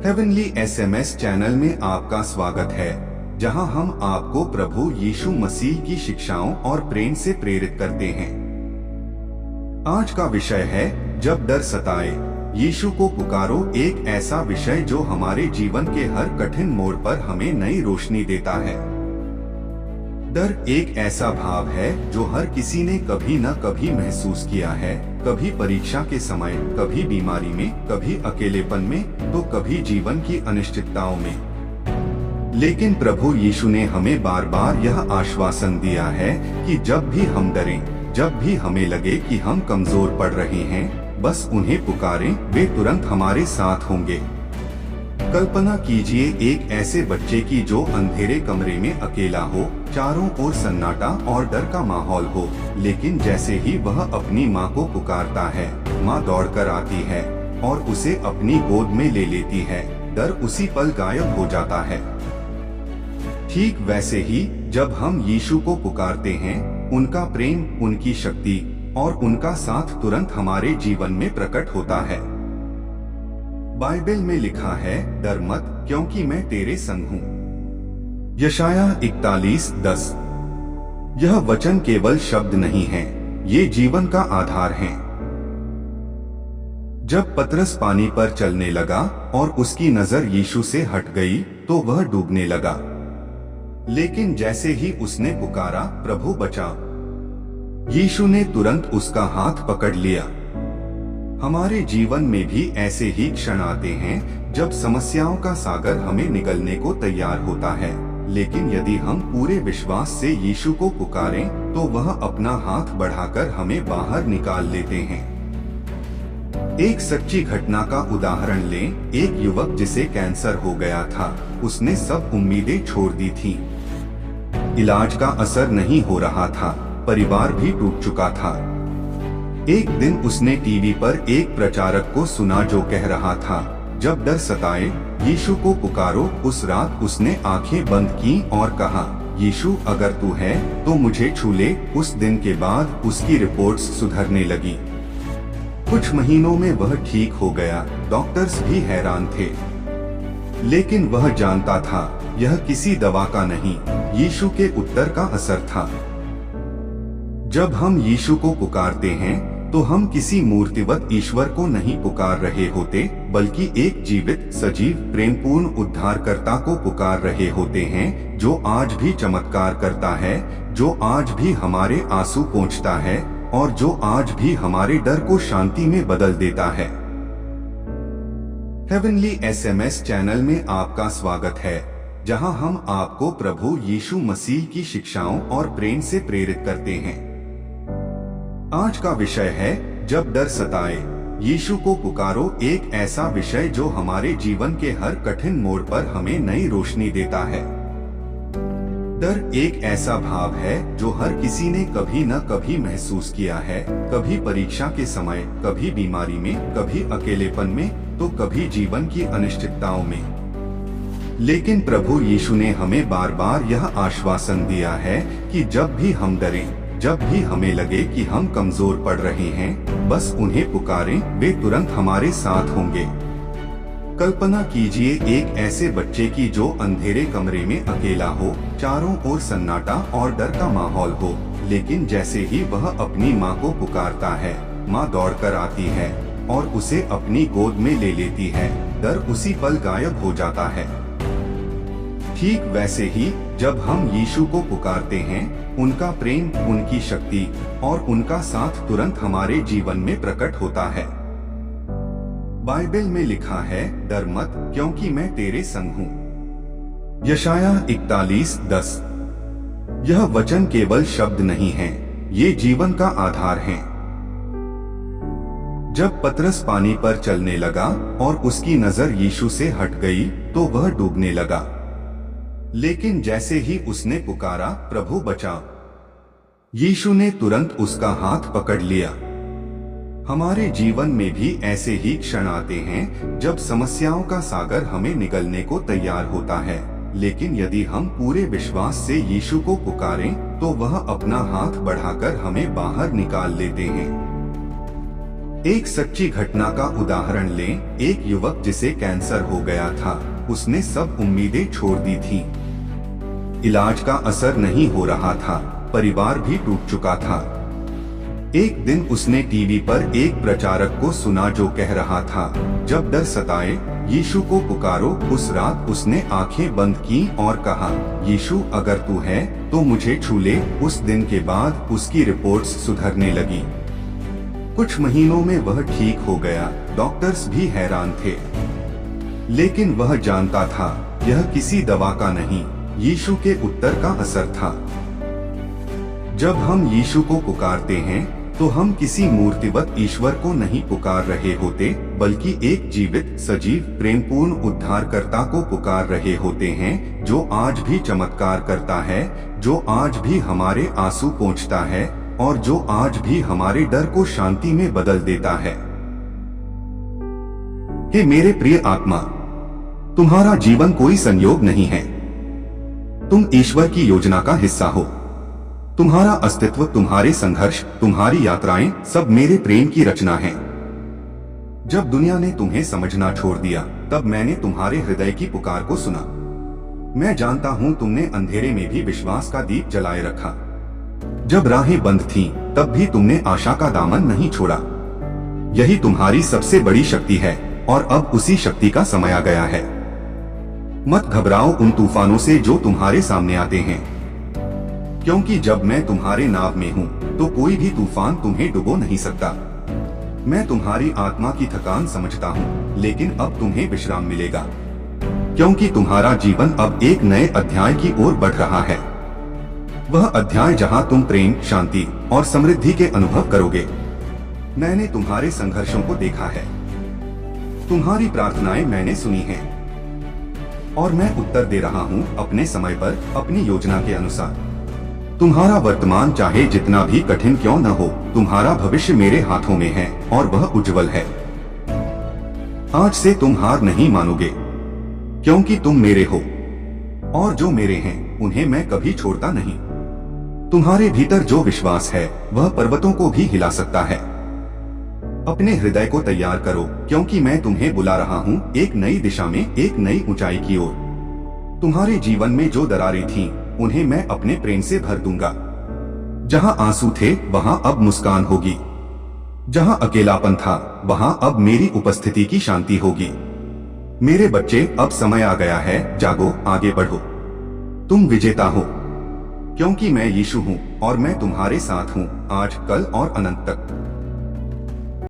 Heavenly SMS channel में आपका स्वागत है, जहां हम आपको प्रभु यीशु मसीह की शिक्षाओं और प्रेम से प्रेरित करते हैं। आज का विषय है, जब डर सताए, यीशु को पुकारो। एक ऐसा विषय जो हमारे जीवन के हर कठिन मोड़ पर हमें नई रोशनी देता है। डर एक ऐसा भाव है जो हर किसी ने कभी न कभी महसूस किया है, कभी परीक्षा के समय, कभी बीमारी में, कभी अकेलेपन में, तो कभी जीवन की अनिश्चितताओं में। लेकिन प्रभु यीशु ने हमें बार बार यह आश्वासन दिया है कि जब भी हम डरें, जब भी हमें लगे कि हम कमजोर पड़ रहे हैं, बस उन्हें पुकारें, वे तुरंत हमारे साथ होंगे। कल्पना कीजिए एक ऐसे बच्चे की जो अंधेरे कमरे में अकेला हो, चारों ओर सन्नाटा और डर का माहौल हो, लेकिन जैसे ही वह अपनी माँ को पुकारता है, माँ दौड़कर आती है और उसे अपनी गोद में ले लेती है। डर उसी पल गायब हो जाता है। ठीक वैसे ही जब हम यीशु को पुकारते हैं, उनका प्रेम, उनकी शक्ति और उनका साथ तुरंत हमारे जीवन में प्रकट होता है। बाइबल में लिखा है, डर मत, क्योंकि मैं तेरे संग हूँ। यशायाह 41:10। यह वचन केवल शब्द नहीं है, ये जीवन का आधार है। जब पतरस पानी पर चलने लगा और उसकी नजर यीशु से हट गई, तो वह डूबने लगा। लेकिन जैसे ही उसने पुकारा, प्रभु बचा, यीशु ने तुरंत उसका हाथ पकड़ लिया। हमारे जीवन में भी ऐसे ही क्षण आते हैं जब समस्याओं का सागर हमें निगलने को तैयार होता है, लेकिन यदि हम पूरे विश्वास से यीशु को पुकारें, तो वह अपना हाथ बढ़ाकर हमें बाहर निकाल लेते हैं। एक सच्ची घटना का उदाहरण लें। एक युवक जिसे कैंसर हो गया था, उसने सब उम्मीदें छोड़ दी थी। इलाज का असर नहीं हो रहा था, परिवार भी टूट चुका था। एक दिन उसने टीवी पर एक प्रचारक को सुना जो कह रहा था, जब डर सताए, यीशु को पुकारो। उस रात उसने आंखें बंद की और कहा, यीशु अगर तू है तो मुझे छू ले। उस दिन के बाद उसकी रिपोर्ट्स सुधरने लगी। कुछ महीनों में वह ठीक हो गया। डॉक्टर्स भी हैरान थे, लेकिन वह जानता था यह किसी दवा का नहीं, यीशु के उत्तर का असर था। जब हम यीशु को पुकारते हैं, तो हम किसी मूर्तिवत ईश्वर को नहीं पुकार रहे होते, बल्कि एक जीवित, सजीव, प्रेमपूर्ण उद्धारकर्ता को पुकार रहे होते हैं, जो आज भी चमत्कार करता है, जो आज भी हमारे आंसू पोंछता है और जो आज भी हमारे डर को शांति में बदल देता है। हेवनली एसएमएस चैनल में आपका स्वागत है, जहां हम आपको प्रभु यीशु मसीह की शिक्षाओं और प्रेम से प्रेरित करते हैं। आज का विषय है, जब डर सताए, यीशु को पुकारो। एक ऐसा विषय जो हमारे जीवन के हर कठिन मोड़ पर हमें नई रोशनी देता है। डर एक ऐसा भाव है जो हर किसी ने कभी न कभी महसूस किया है, कभी परीक्षा के समय, कभी बीमारी में, कभी अकेलेपन में, तो कभी जीवन की अनिश्चितताओं में। लेकिन प्रभु यीशु ने हमें बार बार यह आश्वासन दिया है कि जब भी हम डरें, जब भी हमें लगे कि हम कमजोर पड़ रहे हैं, बस उन्हें पुकारें, वे तुरंत हमारे साथ होंगे। कल्पना कीजिए एक ऐसे बच्चे की जो अंधेरे कमरे में अकेला हो, चारों ओर सन्नाटा और डर का माहौल हो, लेकिन जैसे ही वह अपनी माँ को पुकारता है, माँ दौड़कर आती है और उसे अपनी गोद में ले लेती है। डर उसी पल गायब हो जाता है। ठीक वैसे ही जब हम यीशु को पुकारते हैं, उनका प्रेम, उनकी शक्ति और उनका साथ तुरंत हमारे जीवन में प्रकट होता है। बाइबल में लिखा है, डर मत, क्योंकि मैं तेरे संग हूँ। यशायाह 41:10। यह वचन केवल शब्द नहीं है, ये जीवन का आधार है। जब पतरस पानी पर चलने लगा और उसकी नजर यीशु से हट गई, तो वह डूबने लगा। लेकिन जैसे ही उसने पुकारा, प्रभु बचा, यीशु ने तुरंत उसका हाथ पकड़ लिया। हमारे जीवन में भी ऐसे ही क्षण आते हैं जब समस्याओं का सागर हमें निगलने को तैयार होता है, लेकिन यदि हम पूरे विश्वास से यीशु को पुकारें, तो वह अपना हाथ बढ़ाकर हमें बाहर निकाल लेते हैं। एक सच्ची घटना का उदाहरण लें। एक युवक जिसे कैंसर हो गया था, उसने सब उम्मीदें छोड़ दी थी। इलाज का असर नहीं हो रहा था, परिवार भी टूट चुका था। एक दिन उसने टीवी पर एक प्रचारक को सुना जो कह रहा था, जब डर सताए यीशु को पुकारो। उस रात उसने आंखें बंद की और कहा, यीशु अगर तू है तो मुझे छू ले। उस दिन के बाद उसकी रिपोर्ट्स सुधरने लगी। कुछ महीनों में वह ठीक हो गया। डॉक्टर्स भी हैरान थे, लेकिन वह जानता था यह किसी दवा का नहीं, यीशु के उत्तर का असर था। जब हम यीशु को पुकारते हैं तो हम किसी मूर्तिवत ईश्वर को नहीं पुकार रहे होते, बल्कि एक जीवित, सजीव, प्रेमपूर्ण उद्धारकर्ता को पुकार रहे होते हैं, जो आज भी चमत्कार करता है, जो आज भी हमारे आंसू पोंछता है और जो आज भी हमारे डर को शांति में बदल देता है। हे मेरे प्रिय आत्मा, तुम्हारा जीवन कोई संयोग नहीं है। तुम ईश्वर की योजना का हिस्सा हो। तुम्हारा अस्तित्व, तुम्हारे संघर्ष, तुम्हारी यात्राएं सब मेरे प्रेम की रचना हैं। जब दुनिया ने तुम्हें समझना छोड़ दिया, तब मैंने तुम्हारे हृदय की पुकार को सुना। मैं जानता हूं तुमने अंधेरे में भी विश्वास का दीप जलाए रखा। जब राहें बंद थीं, तब भी तुमने आशा का दामन नहीं छोड़ा। यही तुम्हारी सबसे बड़ी शक्ति है और अब उसी शक्ति का समय आ गया है। मत घबराओ उन तूफानों से जो तुम्हारे सामने आते हैं, क्योंकि जब मैं तुम्हारे नाव में हूँ तो कोई भी तूफान तुम्हें डुबो नहीं सकता। मैं तुम्हारी आत्मा की थकान समझता हूँ, लेकिन अब तुम्हें विश्राम मिलेगा, क्योंकि तुम्हारा जीवन अब एक नए अध्याय की ओर बढ़ रहा है। वह अध्याय जहाँ तुम प्रेम, शांति और समृद्धि के अनुभव करोगे। मैंने तुम्हारे संघर्षों को देखा है, तुम्हारी प्रार्थनाएं मैंने सुनी हैं, और मैं उत्तर दे रहा हूँ अपने समय पर, अपनी योजना के अनुसार। तुम्हारा वर्तमान चाहे जितना भी कठिन क्यों न हो, तुम्हारा भविष्य मेरे हाथों में है और वह उज्जवल है। आज से तुम हार नहीं मानोगे, क्योंकि तुम मेरे हो, और जो मेरे हैं उन्हें मैं कभी छोड़ता नहीं। तुम्हारे भीतर जो विश्वास है वह पर्वतों को भी हिला सकता है। अपने हृदय को तैयार करो, क्योंकि मैं तुम्हें बुला रहा हूँ एक नई दिशा में, एक नई ऊंचाई की ओर। तुम्हारे जीवन में जो दरारें थीं, उन्हें मैं अपने प्रेम से भर दूंगा। जहां आंसू थे वहां अब मुस्कान होगी। जहां अकेलापन था वहां अब मेरी उपस्थिति की शांति होगी। मेरे बच्चे, अब समय आ गया है, जागो, आगे बढ़ो। तुम विजेता हो, क्योंकि मैं यीशु हूँ और मैं तुम्हारे साथ हूँ, आज, कल और अनंत तक।